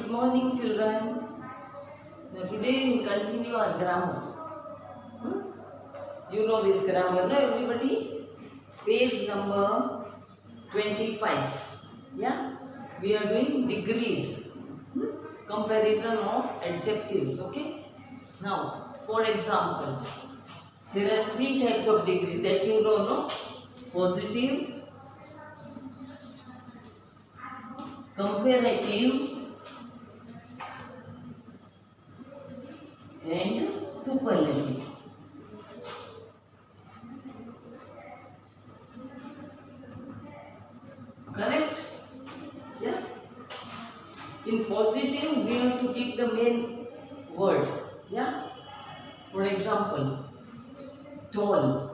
Good morning, children. Now today we will continue our grammar. Hmm? You know this grammar, no, everybody? Page number 25. Yeah? We are doing degrees. Hmm? Comparison of adjectives. Okay? Now, for example, there are three types of degrees that you know, no? Positive, comparative, and superlative. Correct? Yeah? In positive, we have to keep the main word. Yeah? For example, tall.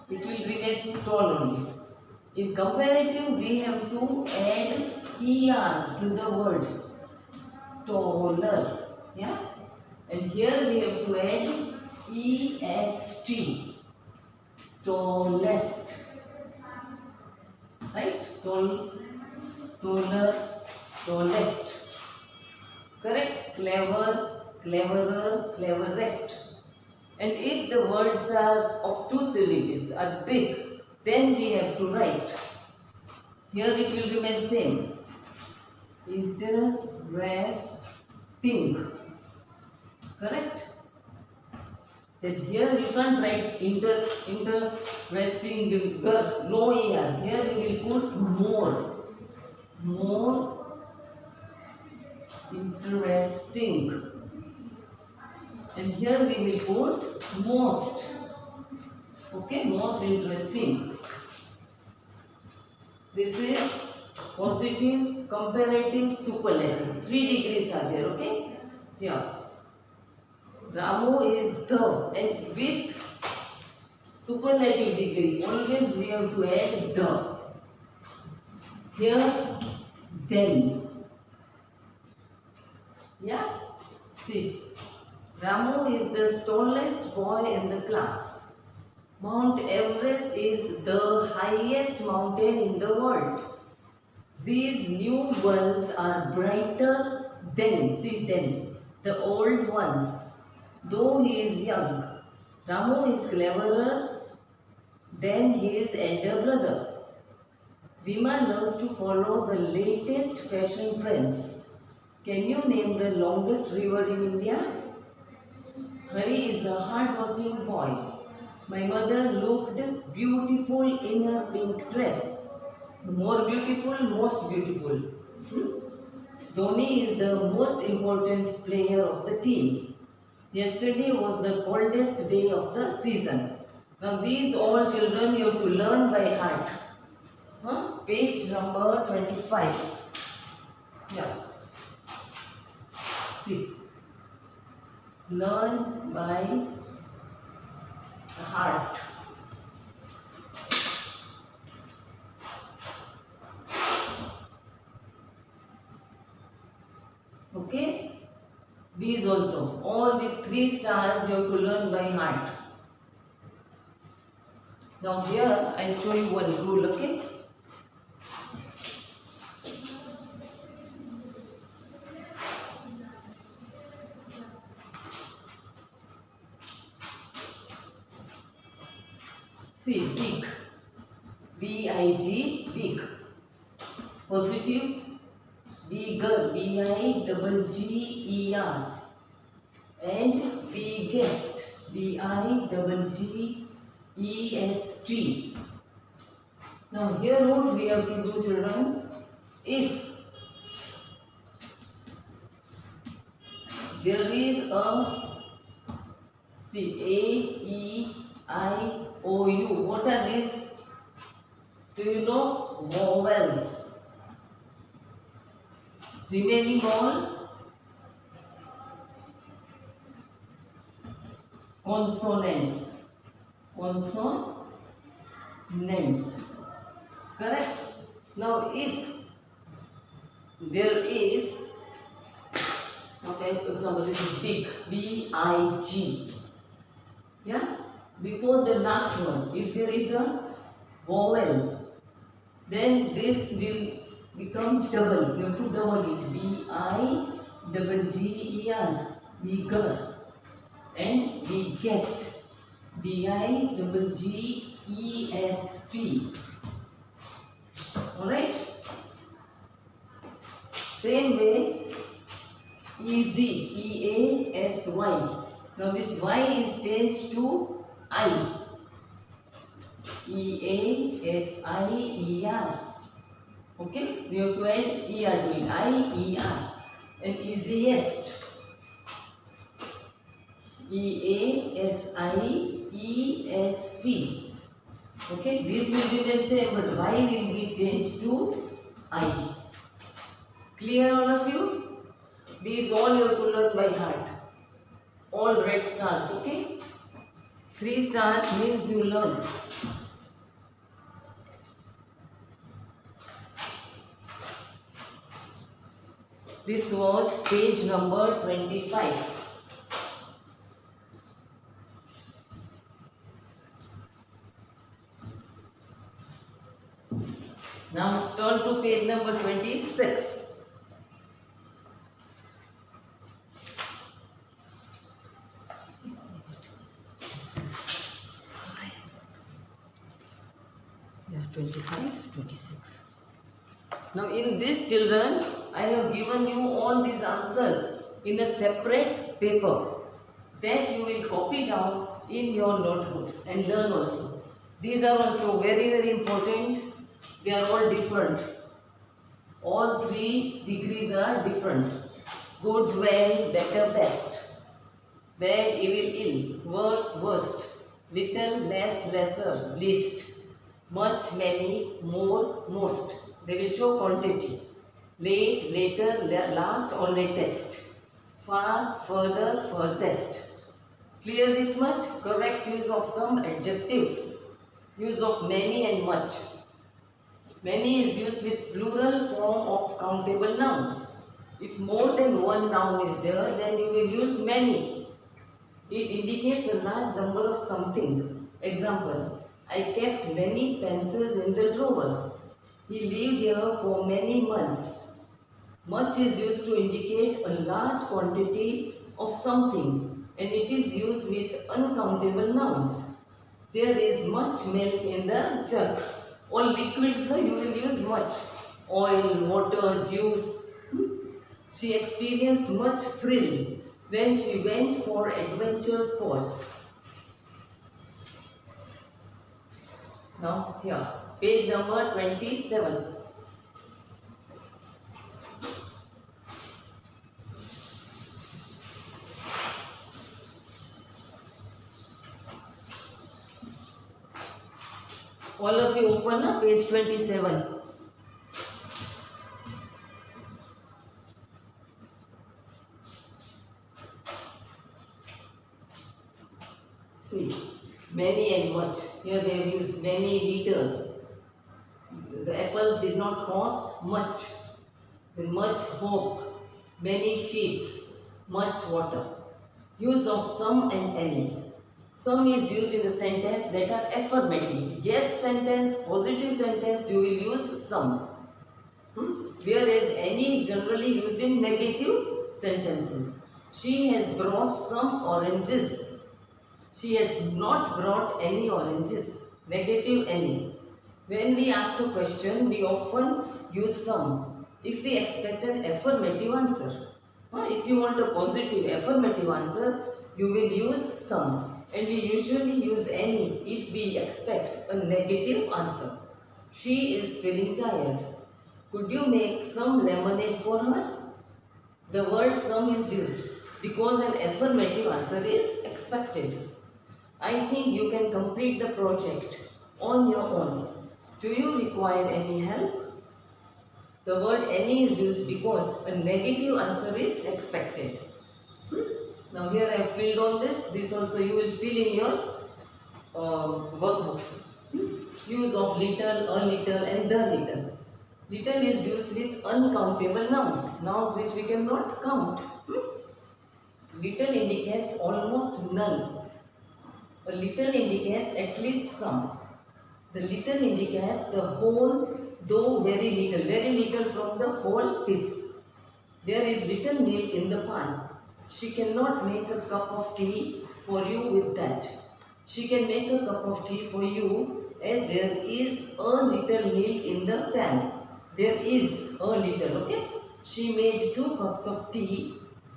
It will remain tall only. In comparative, we have to add er to the word taller. Yeah? And here we have to add est. Tallest. Right? Taller, tallest. Correct? Clever, cleverer, cleverest. And if the words are of two syllables, are big, then we have to write. Here it will remain same. Interesting. Correct? That here you can't write interesting, no er. Here we will put more. More interesting. And here we will put most. Okay, most interesting. This is positive, comparative, superlative. 3 degrees are there, okay? Here. Ramu is the, and with superlative degree, always we have to add the. Here, then. Yeah? See, Ramu is the tallest boy in the class. Mount Everest is the highest mountain in the world. These new bulbs are brighter than, see, than the old ones. Though he is young, Ramu is cleverer than his elder brother. Rima loves to follow the latest fashion trends. Can you name the longest river in India? Hari is a hard-working boy. My mother looked beautiful in her pink dress. More beautiful, most beautiful. Dhoni is the most important player of the team. Yesterday was the coldest day of the season. Now these all children you have to learn by heart. Page number 25. Yeah. See. Learn by heart. Okay? These also, all with 3 stars you have to learn by heart. Now here I will show you one rule, okay? See, big. B-I-G, big. Positive, bigger, B-I-G-G-E-R. And biggest, B-I-G-G-E-S-T. Now here what we have to do, children, if there is a, see, A-E-I-O-U, what are these? Do you know? Vowels. Remaining all consonants. Consonants. Correct? Now if there is, okay, for example, this is big, B-I-G. Yeah? Before the last one, if there is a vowel, then this will become double. You have to double it. B-I-double-G-E-R. Bigger. And biggest. B-I-double-G-E-S-T. Alright? Same way, easy. E-A-S-Y. Now this Y is changed to I. E-A-S-I-E-R. Okay, we have to add ER to it. I-E-R. And easiest. E-A-S-I-E-S-T. Okay, this will be the same, but Y will be changed to I. Clear, all of you? These all you have to learn by heart. All red stars, okay? 3 stars means you learn. This was page number 25. Now turn to page number 26. Yeah, 25, 26. Now in this, children, I have given you all these answers in a separate paper that you will copy down in your notebooks and learn also. These are also very, very important. They are all different. All 3 degrees are different. Good, well, better, best. Bad, evil, ill. Worse, worst. Little, less, lesser, least. Much, many, more, most. They will show quantity. Late, later, last or latest. Far, further, furthest. Clear this much? Correct use of some adjectives. Use of many and much. Many is used with plural form of countable nouns. If more than one noun is there, then you will use many. It indicates a large number of something. Example, I kept many pencils in the drawer. He lived here for many months. Much is used to indicate a large quantity of something, and it is used with uncountable nouns. There is much milk in the jug. All liquids, you will use much. Oil, water, juice. She experienced much thrill when she went for adventure sports. Now here, page number 27. All of you open up page 27. See, many and much. Here they have used many liters. The apples did not cost much. Then much hope, many sheets, much water. Use of some and any. Some is used in the sentence that are affirmative. Yes sentence, positive sentence, you will use some. Whereas any is generally used in negative sentences. She has brought some oranges. She has not brought any oranges. Negative any. When we ask a question, we often use some. If we expect an affirmative answer. If you want a positive affirmative answer, you will use some. And we usually use any if we expect a negative answer. She is feeling tired. Could you make some lemonade for her? The word some is used because an affirmative answer is expected. I think you can complete the project on your own. Do you require any help? The word any is used because a negative answer is expected. Now here I have filled on this. This also you will fill in your workbooks. Use of little, a little and the little. Little is used with uncountable nouns. Nouns which we cannot count. Little indicates almost none. A little indicates at least some. The little indicates the whole, though very little from the whole piece. There is little milk in the pan. She cannot make a cup of tea for you with that. She can make a cup of tea for you as there is a little milk in the pan. There is a little, okay? She made 2 cups of tea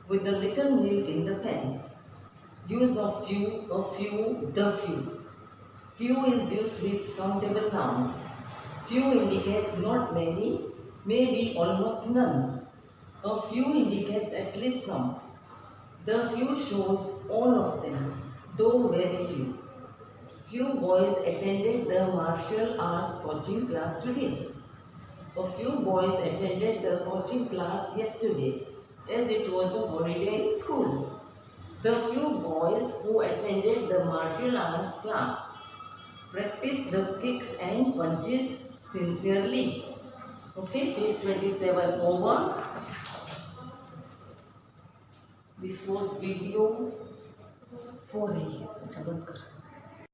with a little milk in the pan. Use of few, a few, the few. Few is used with countable nouns. Few indicates not many, maybe almost none. A few indicates at least some. The few shows all of them, though very few. Few boys attended the martial arts coaching class today. A few boys attended the coaching class yesterday, as it was a holiday in school. The few boys who attended the martial arts class practiced the kicks and punches sincerely. Okay, page 27 over. This was video 4 है। अच्छा बंद कर।